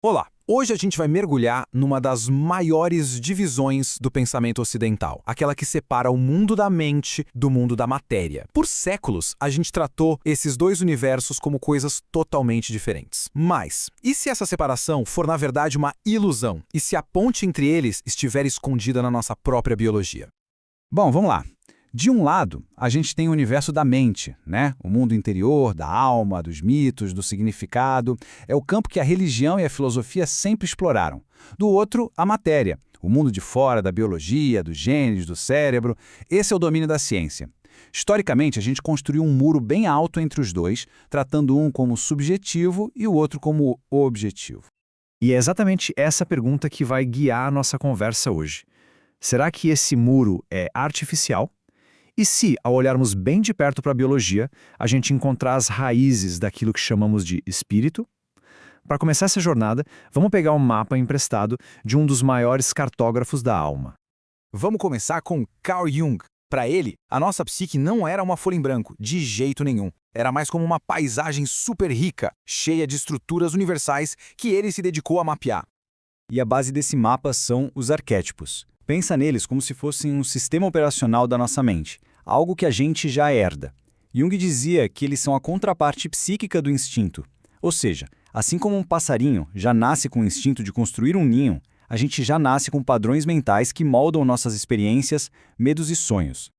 Olá! Hoje a gente vai mergulhar numa das maiores divisões do pensamento ocidental, aquela que separa o mundo da mente do mundo da matéria. Por séculos, a gente tratou esses dois universos como coisas totalmente diferentes. Mas, e se essa separação for na verdade uma ilusão? E se a ponte entre eles estiver escondida na nossa própria biologia? Bom, vamos lá. De um lado, a gente tem o universo da mente, né? O mundo interior, da alma, dos mitos, do significado. É o campo que a religião e a filosofia sempre exploraram. Do outro, a matéria, o mundo de fora da biologia, dos genes, do cérebro. Esse é o domínio da ciência. Historicamente, a gente construiu um muro bem alto entre os dois, tratando um como subjetivo e o outro como objetivo. E é exatamente essa pergunta que vai guiar a nossa conversa hoje. Será que esse muro é artificial? E se, ao olharmos bem de perto para a biologia, a gente encontrar as raízes daquilo que chamamos de espírito? Para começar essa jornada, vamos pegar um mapa emprestado de um dos maiores cartógrafos da alma. Vamos começar com Carl Jung. Para ele, a nossa psique não era uma folha em branco, de jeito nenhum. Era mais como uma paisagem super rica, cheia de estruturas universais que ele se dedicou a mapear. E a base desse mapa são os arquétipos. Pensa neles como se fossem um sistema operacional da nossa mente, algo que a gente já herda. Jung dizia que eles são a contraparte psíquica do instinto. Ou seja, assim como um passarinho já nasce com o instinto de construir um ninho, a gente já nasce com padrões mentais que moldam nossas experiências, medos e sonhos.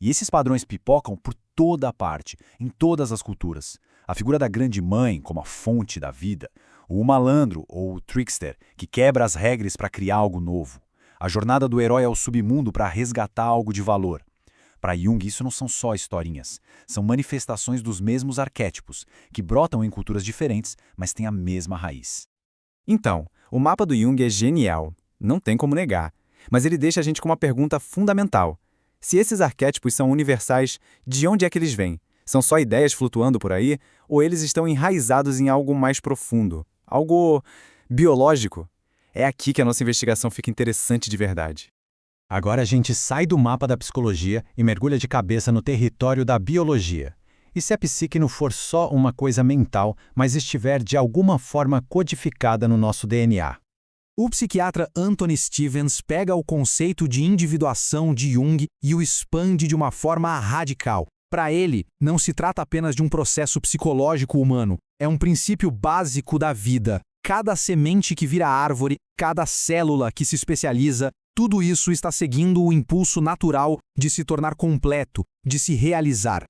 E esses padrões pipocam por toda a parte, em todas as culturas. A figura da grande mãe como a fonte da vida, o malandro ou o trickster, que quebra as regras para criar algo novo. A jornada do herói ao submundo para resgatar algo de valor. Para Jung, isso não são só historinhas, são manifestações dos mesmos arquétipos, que brotam em culturas diferentes, mas têm a mesma raiz. Então, o mapa do Jung é genial, não tem como negar, mas ele deixa a gente com uma pergunta fundamental. Se esses arquétipos são universais, de onde é que eles vêm? São só ideias flutuando por aí, ou eles estão enraizados em algo mais profundo? Algo biológico? É aqui que a nossa investigação fica interessante de verdade. Agora a gente sai do mapa da psicologia e mergulha de cabeça no território da biologia. E se a psique não for só uma coisa mental, mas estiver de alguma forma codificada no nosso DNA? O psiquiatra Anthony Stevens pega o conceito de individuação de Jung e o expande de uma forma radical. Para ele, não se trata apenas de um processo psicológico humano, é um princípio básico da vida. Cada semente que vira árvore, cada célula que se especializa, tudo isso está seguindo o impulso natural de se tornar completo, de se realizar.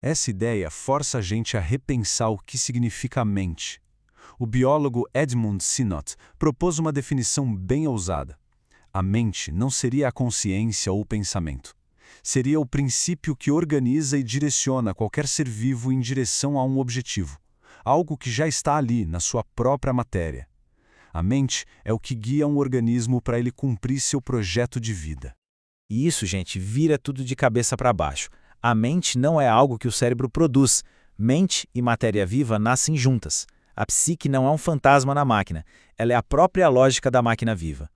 Essa ideia força a gente a repensar o que significa a mente. O biólogo Edmund Sinnott propôs uma definição bem ousada. A mente não seria a consciência ou o pensamento. Seria o princípio que organiza e direciona qualquer ser vivo em direção a um objetivo. Algo que já está ali, na sua própria matéria. A mente é o que guia um organismo para ele cumprir seu projeto de vida. E isso, gente, vira tudo de cabeça para baixo. A mente não é algo que o cérebro produz. Mente e matéria viva nascem juntas. A psique não é um fantasma na máquina. Ela é a própria lógica da máquina viva.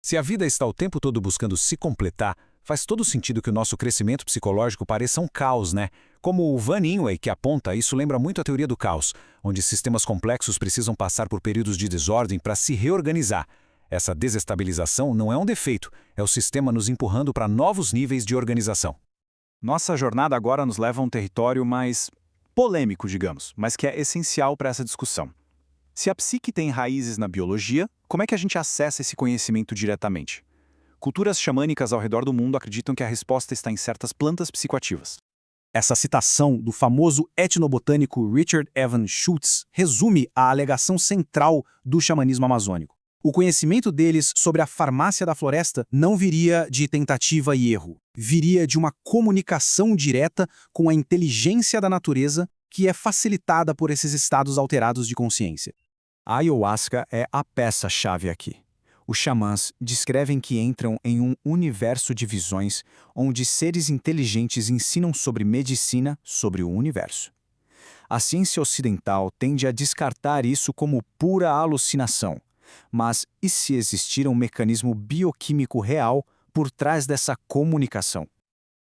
Se a vida está o tempo todo buscando se completar, faz todo sentido que o nosso crescimento psicológico pareça um caos, né? Como o Van Inway que aponta, isso lembra muito a teoria do caos, onde sistemas complexos precisam passar por períodos de desordem para se reorganizar. Essa desestabilização não é um defeito, é o sistema nos empurrando para novos níveis de organização. Nossa jornada agora nos leva a um território mais polêmico, digamos, mas que é essencial para essa discussão. Se a psique tem raízes na biologia, como é que a gente acessa esse conhecimento diretamente? Culturas xamânicas ao redor do mundo acreditam que a resposta está em certas plantas psicoativas. Essa citação do famoso etnobotânico Richard Evan Schultz resume a alegação central do xamanismo amazônico. O conhecimento deles sobre a farmácia da floresta não viria de tentativa e erro, viria de uma comunicação direta com a inteligência da natureza que é facilitada por esses estados alterados de consciência. A ayahuasca é a peça-chave aqui. Os xamãs descrevem que entram em um universo de visões onde seres inteligentes ensinam sobre medicina, sobre o universo. A ciência ocidental tende a descartar isso como pura alucinação. Mas e se existir um mecanismo bioquímico real por trás dessa comunicação?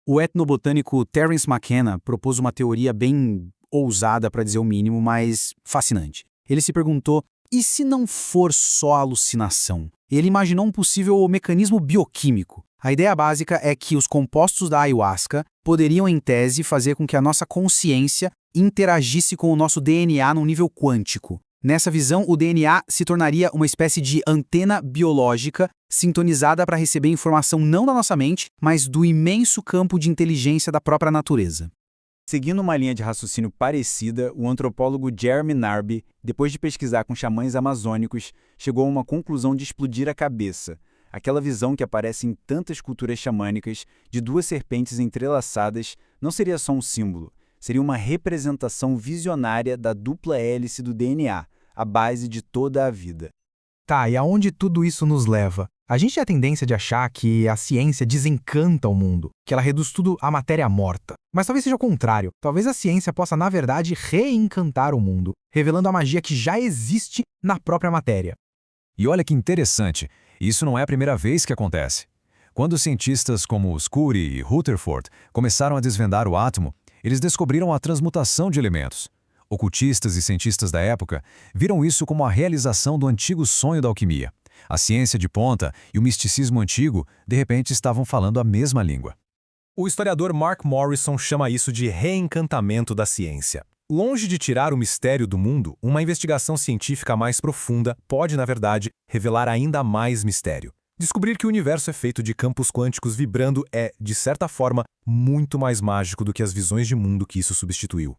O etnobotânico Terence McKenna propôs uma teoria bem ousada, para dizer o mínimo, mas fascinante. Ele se perguntou E se não for só alucinação? Ele imaginou um possível mecanismo bioquímico. A ideia básica é que os compostos da ayahuasca poderiam, em tese, fazer com que a nossa consciência interagisse com o nosso DNA num nível quântico. Nessa visão, o DNA se tornaria uma espécie de antena biológica sintonizada para receber informação não da nossa mente, mas do imenso campo de inteligência da própria natureza. Seguindo uma linha de raciocínio parecida, o antropólogo Jeremy Narby, depois de pesquisar com xamãs amazônicos, chegou a uma conclusão de explodir a cabeça. Aquela visão que aparece em tantas culturas xamânicas de duas serpentes entrelaçadas não seria só um símbolo, seria uma representação visionária da dupla hélice do DNA, a base de toda a vida. Tá, e aonde tudo isso nos leva? A gente tem a tendência de achar que a ciência desencanta o mundo, que ela reduz tudo à matéria morta. Mas talvez seja o contrário. Talvez a ciência possa, na verdade, reencantar o mundo, revelando a magia que já existe na própria matéria. E olha que interessante, isso não é a primeira vez que acontece. Quando cientistas como Scury e Rutherford começaram a desvendar o átomo, eles descobriram a transmutação de elementos. Ocultistas e cientistas da época viram isso como a realização do antigo sonho da alquimia. A ciência de ponta e o misticismo antigo, de repente, estavam falando a mesma língua. O historiador Mark Morrison chama isso de reencantamento da ciência. Longe de tirar o mistério do mundo, uma investigação científica mais profunda pode, na verdade, revelar ainda mais mistério. Descobrir que o universo é feito de campos quânticos vibrando é, de certa forma, muito mais mágico do que as visões de mundo que isso substituiu.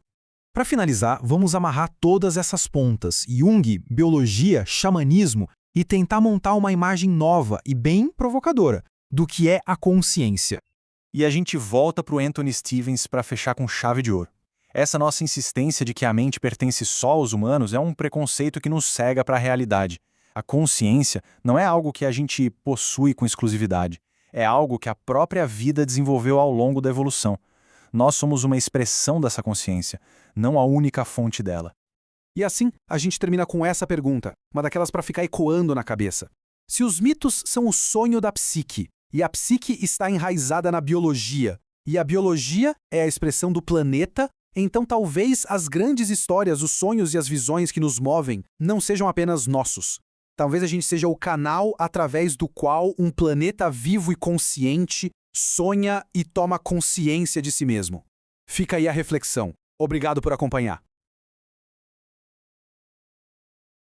Para finalizar, vamos amarrar todas essas pontas, Jung, biologia, xamanismo, e tentar montar uma imagem nova e bem provocadora do que é a consciência. E a gente volta para o Anthony Stevens para fechar com chave de ouro. Essa nossa insistência de que a mente pertence só aos humanos é um preconceito que nos cega para a realidade. A consciência não é algo que a gente possui com exclusividade. É algo que a própria vida desenvolveu ao longo da evolução. Nós somos uma expressão dessa consciência, não a única fonte dela. E assim, a gente termina com essa pergunta, uma daquelas para ficar ecoando na cabeça. Se os mitos são o sonho da psique, e a psique está enraizada na biologia, e a biologia é a expressão do planeta, então talvez as grandes histórias, os sonhos e as visões que nos movem não sejam apenas nossos. Talvez a gente seja o canal através do qual um planeta vivo e consciente sonha e toma consciência de si mesmo. Fica aí a reflexão. Obrigado por acompanhar.